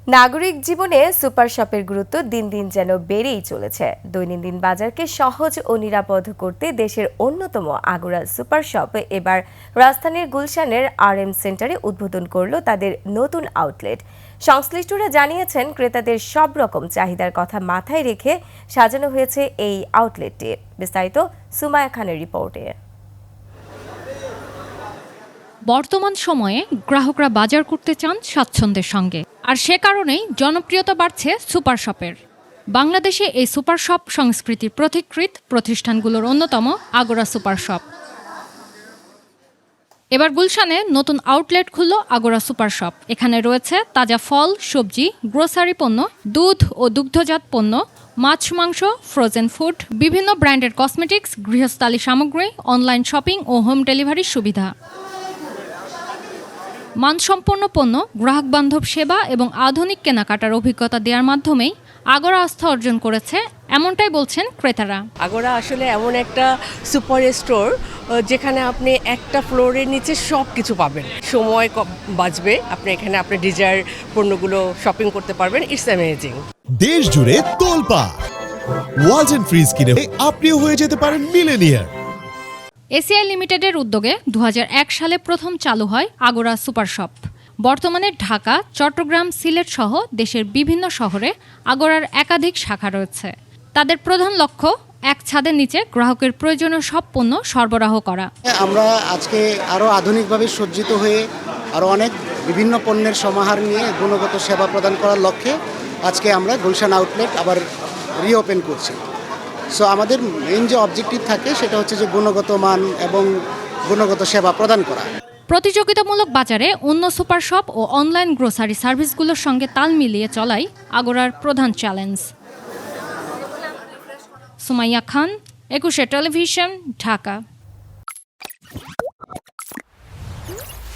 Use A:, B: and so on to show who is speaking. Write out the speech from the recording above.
A: নাগরিক জীবনে সুপার শপের গুরুত্ব দিন দিন যেন বেড়েই চলেছে। দৈনন্দিন বাজারকে সহজ ও নিরাপদ করতে দেশের অন্যতম আগুরা সুপার শপ এবার রাজধানীর গুলশানের RM সেন্টারে উদ্বোধন করল তাদের নতুন আউটলেট। সংশ্লিষ্টরা জানিয়েছেন, ক্রেতাদের সব রকম চাহিদার কথা মাথায় রেখে সাজানো হয়েছে এই আউটলেটটি। বিস্তারিত সুমায়া খানের রিপোর্টে।
B: বর্তমান সময়ে গ্রাহকরা বাজার করতে চান স্বাচ্ছন্দ্যের সঙ্গে, আর সে কারণেই জনপ্রিয়তা বাড়ছে সুপার শপের। বাংলাদেশে এই সুপার শপ সংস্কৃতির পথিকৃৎ প্রতিষ্ঠানগুলোর অন্যতম আগোরা সুপার শপ। এবার গুলশানে নতুন আউটলেট খুলল আগোরা সুপার শপ। এখানে রয়েছে তাজা ফল, সবজি, গ্রোসারি পণ্য, দুধ ও দুগ্ধজাত পণ্য, মাছ, মাংস, ফ্রোজেন ফুড, বিভিন্ন ব্র্যান্ডের কসমেটিক্স, গৃহস্থালী সামগ্রী, অনলাইন শপিং ও হোম ডেলিভারির সুবিধা। মানসম্পন্ন পণ্য, গ্রাহকবান্ধব সেবা এবং আধুনিক কেনাকাটার অভিজ্ঞতা দেওয়ার মাধ্যমেই আগোরা আস্থা অর্জন করেছে, এমনটাই বলছেন ক্রেতারা।
C: আগোরা আসলে এমন একটা সুপার স্টোর যেখানে আপনি একটা ফ্লোরের নিচে সব কিছু পাবেন। সময় বাঁচবে, আপনি এখানে আপনার ডিজায়ার পণ্যগুলো শপিং করতে পারবেন। It's amazing.
D: দেশ জুড়ে তোলপাড় ওয়ালটন ফ্রিজ কিনে আপনিও হয়ে যেতে পারেন মিলেনিয়ার।
B: এসিআই লিমিটেডের উদ্যোগে 2001 সালে প্রথম চালু হয় আগোরা সুপার শপ। বর্তমানে ঢাকা, চট্টগ্রাম, সিলেট সহ দেশের বিভিন্ন শহরে আগোরার একাধিক শাখা রয়েছে। তাদের প্রধান লক্ষ্য এক ছাদের নিচে গ্রাহকের প্রয়োজনীয় সব পণ্য সরবরাহ করা।
E: আমরা আজকে আরও আধুনিকভাবে সজ্জিত হয়ে আরও অনেক বিভিন্ন পণ্যের সমাহার নিয়ে গুণগত সেবা প্রদান করার লক্ষ্যে আজকে আমরা গুলশান আউটলেট আবার রিওপেন করছি। সো আমাদের মেইন যে অবজেক্টিভ থাকে সেটা হচ্ছে যে গুণগত মান এবং গুণগত সেবা প্রদান করা।
B: প্রতিযোগিতামূলক বাজারে অন্য সুপার শপ ও অনলাইন গ্রোসারি সার্ভিসগুলোর সঙ্গে তাল মিলিয়ে চলাই আগোরার প্রধান চ্যালেঞ্জ। সুমাইয়া খান, 21 টেলিভিশন, ঢাকা।